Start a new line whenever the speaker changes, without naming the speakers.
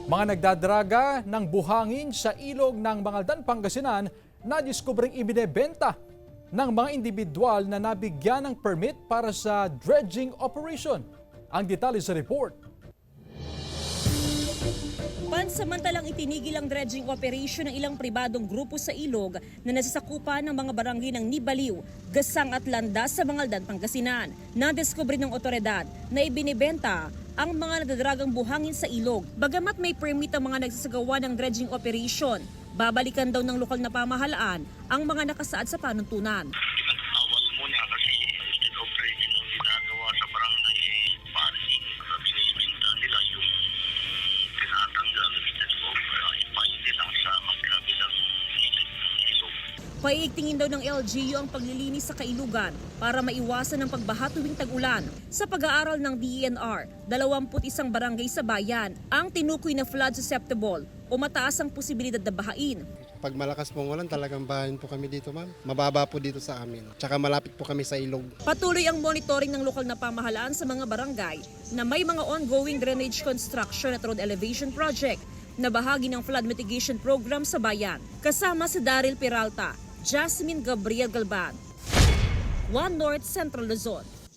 Mga nagdadraga ng buhangin sa ilog ng Mangaldan, Pangasinan na diskubreng ibinebenta ng mga individual na nabigyan ng permit para sa dredging operation. Ang detalye sa report.
Pansamantalang itinigil ang dredging operation ng ilang pribadong grupo sa ilog na nasasakupan ng mga barangay ng Nibaliw, Gasang at Landas sa Mangaldan, Pangasinan. Nadiskubre ng otoridad na ibinebenta ang mga nadadragang buhangin sa ilog. Bagamat may permit ang mga nagsasagawa ng dredging operation, babalikan daw ng lokal na pamahalaan ang mga nakasaad sa panuntunan.
Pinag-awal muna kasi state operation ang ginagawa sa barangay parking. Binibinta nila yung tinatanggal instead of ipahin lang sa magkabilang gilid ng ilog.
Paiigtingin daw ng LGU ang paglilinis sa kailugan para maiwasan ang pagbaha tuwing tag-ulan. Sa pag-aaral ng DENR, 21 barangay sa bayan ang tinukoy na flood susceptible o mataas ang posibilidad na bahain.
Pag malakas pong ulan, talagang bahain po kami dito, ma'am. Mababa po dito sa amin. Tsaka malapit po kami sa ilog.
Patuloy ang monitoring ng lokal na pamahalaan sa mga barangay na may mga ongoing drainage construction at road elevation project na bahagi ng flood mitigation program sa bayan. Kasama si Daryl Peralta, Jasmine Gabriel Galban, One North Central Luzon.